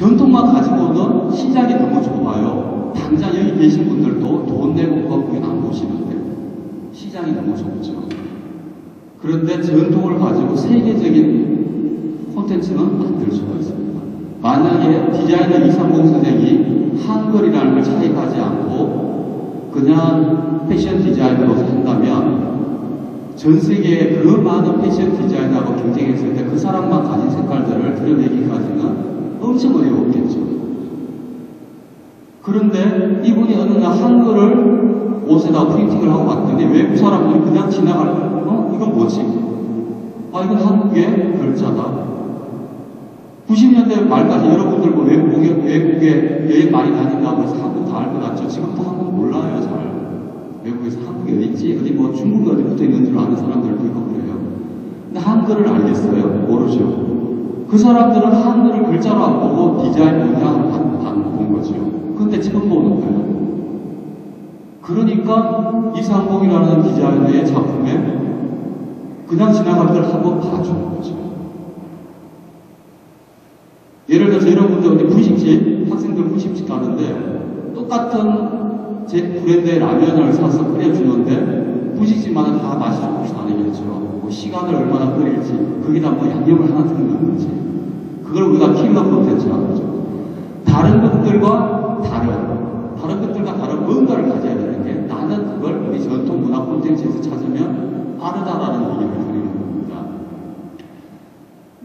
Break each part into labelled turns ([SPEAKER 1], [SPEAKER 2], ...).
[SPEAKER 1] 전통만 가지고는 시장이 너무 좁아요. 당장 여기 계신 분들도 돈 내고 거기는 안 보시는데 시장이 너무 좁죠. 그런데 전통을 가지고 세계적인 콘텐츠는 만들 수가 있습니다. 만약에 디자이너 이상공 선생이 한글이라는 걸 차입하지 않고 그냥 패션 디자이너로서 한다면 전 세계의 그 많은 패션 디자이너하고 경쟁했을 때 그 사람만 가진 색깔들을 드러내기까지는 엄청 어려웠겠죠. 그런데 이분이 어느 날 한글을 옷에다 프린팅을 하고 왔더니 외국 사람들이 그냥 지나갈 이건 뭐지? 이건 한국의 글자다. 90년대 말까지 여러분들 뭐 외국에 여행 많이 다닌다고 해서 한국 다 알 것 같죠? 지금도 한국 몰라요, 잘. 외국에서 한국이 어디 있지? 어디 뭐 중국이 어디 붙어 있는 줄 아는 사람들도 있고 그래요. 근데 한글을 알겠어요? 모르죠. 그 사람들은 한글을 글자로 안 보고 디자인 문양을 본 거죠. 근데 지금 보는 거예요. 그러니까 이상봉이라는 디자이너의 작품에 그냥 지나갈 걸 한번 봐주는 거죠. 예를 들어서 여러분들 어디 분식집, 학생들 분식집 가는데 똑같은 제 브랜드의 라면을 사서 끓여주는데 분식집마다 다 맛이 조금씩 다르겠죠. 뭐 시간을 얼마나 끓일지, 거기다 뭐 양념을 하나 넣는지, 그걸 우리가 킬러 콘텐츠라고 하죠. 다른 것들과 다른 뭔가를 가져야 되는데 나는 그걸 우리 전통 문화 콘텐츠에서 찾으면 빠르다라는 얘기를 드리는 겁니다.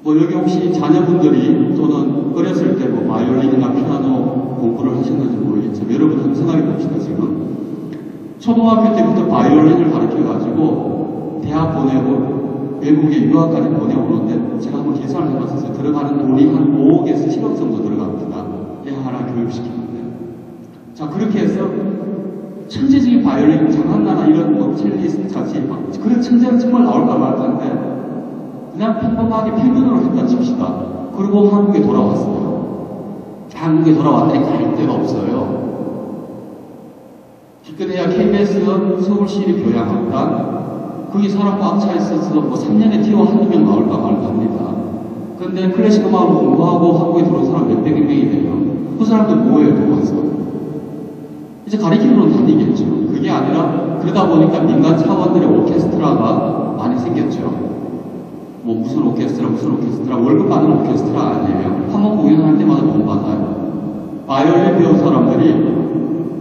[SPEAKER 1] 뭐 여기 혹시 자녀분들이 또는 어렸을 때 뭐 바이올린이나 피아노 공부를 하셨는지 모르겠지만 여러분 한번 생각해 봅시다. 지금 초등학교 때부터 바이올린을 가르쳐가지고 대학 보내고 외국에 유학까지 보내오는데 제가 한번 계산을 해봤었어요. 들어가는 돈이 한 5억에서 7억 정도 들어갑니다. 애 하나 교육시키는데. 자, 그렇게 해서 천재적인 바이올린, 장한나나 이런 뭐 첼리스트 같이 그런 천재가 정말 나올까 말까인데 그냥 평범하게 필근으로 했다 칩시다. 그리고 한국에 돌아왔어요. 한국에 돌아왔더니 갈 데가 없어요. 기껏해야 KBS 서울시립 교양학단 거기 사람 꽉 차 있어서 뭐 3년에 티오 한두 명 나올까 말까 합니다. 근데 클래식 음악을 공부하고 한국에 들어온 사람 몇백 명이 돼요. 그 사람들 뭐예요, 또 와서? 이제 가리키는 다니겠죠. 그게 아니라 그러다 보니까 민간 차원들의 오케스트라가 많이 생겼죠. 뭐 무슨 오케스트라 월급 받는 오케스트라 아니에요. 한번 공연할 때마다 돈 받아요. 바이올린 배운 사람들이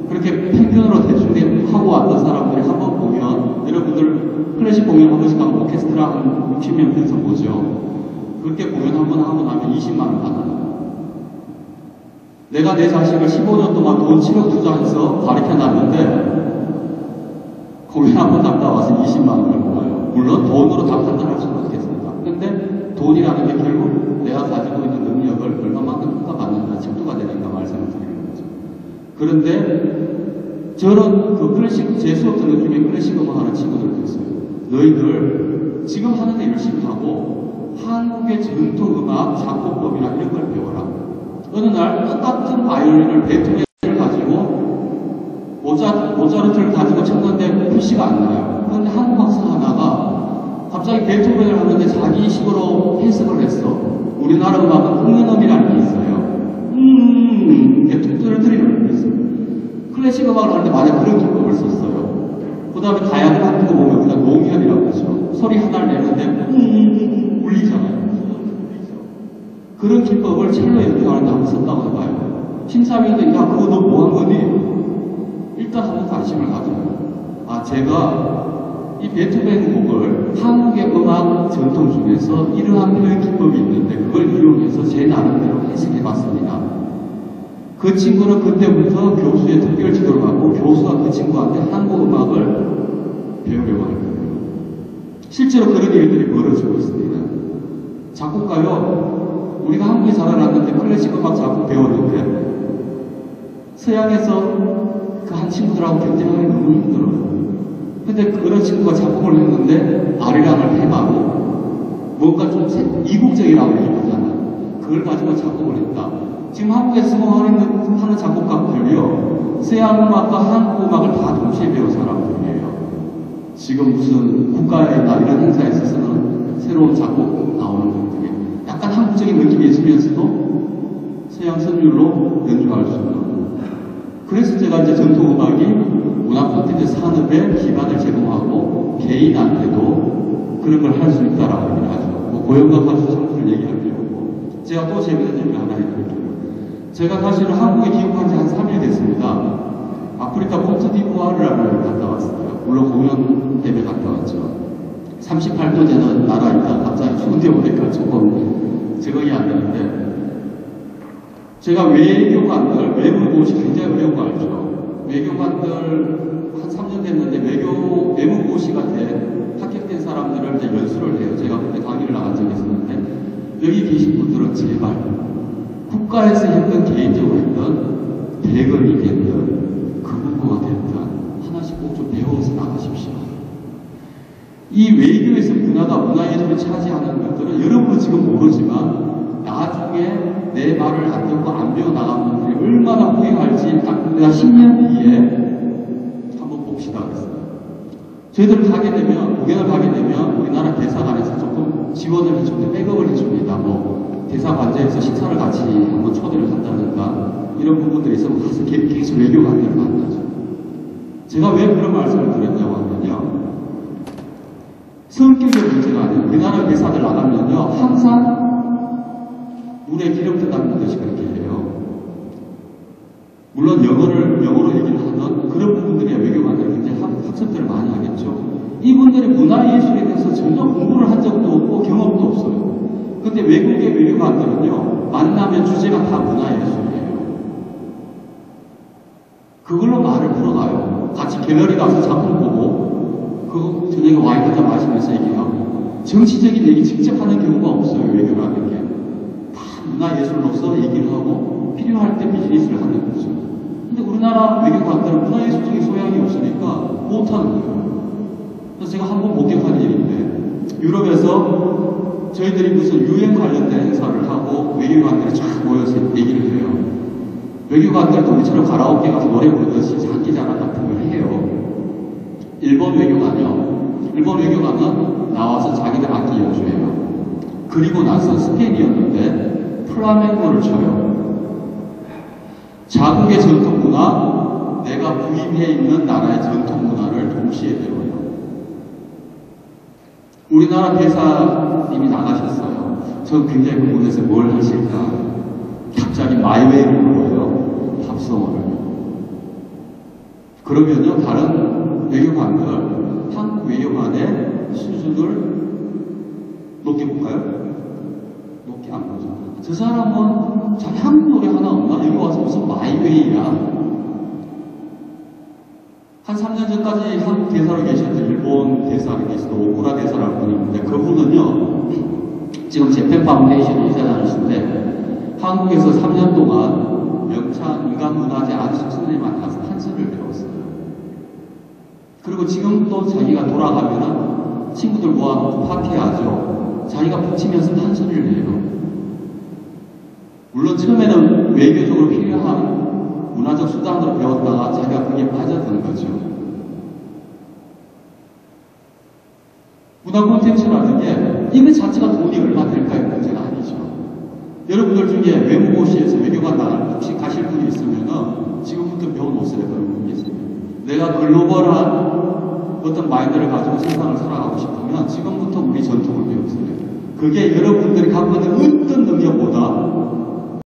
[SPEAKER 1] 그렇게 평균으로 대충 하고 왔던 사람들이 한번 보면 여러분들 클래식 공연 한 번씩 하면 오케스트라 한 60명 돼서 보죠. 그렇게 공연 한 번 하고 나면 20만 원 받아요. 내가 내 자식을 15년 동안 돈 7억 투자해서 가르쳐놨는데 공연 한 번 갔다 와서 20만 원을 벌어요. 물론 돈으로 다 판단할 수는 없겠습니다. 근데 돈이라는 게 결국 내가 가지고 있는 능력을 얼마만큼 평가받는다 측도가 되니까 말씀을 드리는 거죠. 그런데 저는 그 클래식, 제 수업 듣는 중에 클래식 음악 하는 친구들도 있어요. 너희들 지금 하는데 열심히 하고 한국의 전통 음악, 작곡법이나 이런 걸 배워라. 어느 날 똑같은 바이올린을 베토벤을 가지고 모차르트를 가지고 쳤는데 글씨가 안 나요. 그런데 한국 학생 하나가 갑자기 베토벤을 하는데 자기 식으로 해석을 했어. 우리나라 음악은 흥연음이라는 게 있어요. 이렇게 툭 떨어뜨리는 게 있어요. 클래식 음악을 하는데 만약 그런 기법을 썼어요. 그 다음에 가야를 같은 거 보면 그냥 농현이라고 하죠. 소리 하나를 내는데 울리잖아요. 그런 기법을 첼로 연주하는데 한번 썼다고 해봐요. 심사위원들이 야 그거 너 뭐 한 거니? 일단 한번 관심을 가져요. 제가 이 베토벤 곡을 한국의 음악 전통 중에서 이러한 표현 기법이 있는데 그걸 이용해서 제 나름대로 해석해봤습니다. 그 친구는 그때부터 교수의 특별 지도를 받고 교수가 그 친구한테 한국 음악을 배우려고 할 거예요. 실제로 그런 일들이 벌어지고 있습니다. 작곡가요. 우리가 한국에 자라났는데 클래식 음악 작곡 배웠는데 서양에서 그 한 친구들하고 경쟁하기 너무 힘들어요. 근데 그런 친구가 작곡을 했는데 아리랑을 해마고 뭔가 좀 이국적이라고 얘기하잖아. 그걸 가지고 작곡을 했다. 지금 한국에서 하는 작곡가들이요. 서양 음악과 한국 음악을 다 동시에 배운 사람들이에요. 지금 무슨 국가나 이런 행사에 있어서는 새로운 작곡 나오는 것들이 약간 한국적인 느낌이 있으면서도 서양 선율로 연주할 수 있는. 그래서 제가 이제 전통음악이 문화 콘텐츠 산업에 기반을 제공하고 개인한테도 그런 걸 할 수 있다라고 얘기를 하죠. 뭐 고영감 가수 청소를 얘기할 필요 없고. 제가 또 재밌는 얘기를 하나 해드릴게요. 제가 사실은 한국에 귀국한 지 한 3일 됐습니다. 아프리카 코트디부아르라는 갔다 왔어요. 물론 공연 때문에 갔다 왔죠. 38도 되는 나라에 있다가 갑자기 추운데 오니까 조금 적응이 안 되는데, 제가 외교관들, 외무고시 굉장히 어려운 거 알죠? 외교관들 한 3년 됐는데 외무고시가 합격된 사람들을 이제 연수를 해요. 제가 그때 강의를 나간 적이 있었는데, 여기 계신 분들은 제발 국가에서 했던 개인적으로 했던 대검이 됐든 금문고가 됐든 하나씩 꼭 좀 배워서 나가십시오. 이 외교에서 문화예술을 차지하는 것들은 여러분은 지금 모르지만 나중에 내 말을 안 듣고 안 배워 나간 분들이 얼마나 후회할지 딱 우리가 10년 뒤에 한번 봅시다 그랬어요. 저희들 가게 되면, 공연을 가게 되면 우리나라 대사관에서 조금 지원을 해줍니다. 백업을 해줍니다. 뭐 대사관제에서 식사를 같이 한번 초대를 한다든가 이런 부분들이 있으면 가서 계속 외교관들을 만나죠. 제가 왜 그런 말씀을 드렸냐고 하면요, 성격의 문제가 아니에요. 우리나라 대사들 나가면요, 항상 물에 기름도 닦는 듯이 그렇게 해요. 물론 영어로 얘기를 하던 그런 부분들이 외교관들이 굉장히 학습들을 많이 하겠죠. 이분들이 문화예술에 대해서 전혀 공부를 한 적도 없고 경험도 없어요. 근데 외국의 외교관들은요, 만나면 주제가 다 문화예술이에요. 그걸로 말을 풀어가요. 같이 갤러리 가서 작품 보고 그 저녁에 와인 한잔 마시면서 얘기하고, 정치적인 얘기 직접 하는 경우가 없어요. 외교라는 게 다 문화예술로서 얘기를 하고 필요할 때 비즈니스를 하는 거죠. 근데 우리나라 외교관들은 문화예술적인 소양이 없으니까 못하는 거예요. 그래서 제가 한번 목격한 일인데, 유럽에서 저희들이 무슨 유행 관련된 행사를 하고 외교관들이 쫙 모여서 얘기를 해요. 외교관들도 우리처럼 가라오케 가서 노래 부르듯이 장기자랑 같은 걸 해요. 일본 외교관은 나와서 자기들 악기 연주해요. 그리고 나서 스페인이었는데 플라멩코를 쳐요. 자국의 전통 문화, 내가 부임해 있는 나라의 전통 문화를 동시에 배워요. 우리나라 대사님이 나가셨어요. 저는 굉장히 궁금해서 뭘 하실까. 갑자기 마이웨이를 불러요. 팝송을. 그러면요, 다른 외교관들, 한국 외교관의 수준을 높게 볼까요? 높게 안 보죠. 저 사람은 자기 한국 노래 하나 없나? 여기 와서 무슨 마이웨이야? 한 3년 전까지 한국 대사로 계셨던 일본 대사로 계시던 오쿠라 대사라는 분이 있는데, 그분은요, 지금 재팬 파운데이션 이사장이신데, 한국에서 3년 동안 명창 인간문화재 안식 선생님한테 가서 한수를 배웠어요. 그리고 지금 또 자기가 돌아가면은 친구들 모아놓고 파티하죠. 자기가 붙이면서 한수를 해요. 물론 처음에는 외교적으로 필요한 문화적 수단으로 배웠다가 자기가 그게 빠져든 거죠. 문화 콘텐츠라는 게 이거 자체가 돈이 얼마 될까요? 문제가 아니죠. 여러분들 중에 외무고시에서 외교관 나갈 혹시 가실 분이 있으면은 지금부터 배워놓으세요. 그런 분이 있어요. 내가 글로벌한 어떤 마인드를 가지고 세상을 살아가고 싶으면 지금부터 우리 전통을 배우세요. 그게 여러분들이 갖고 있는 어떤 능력보다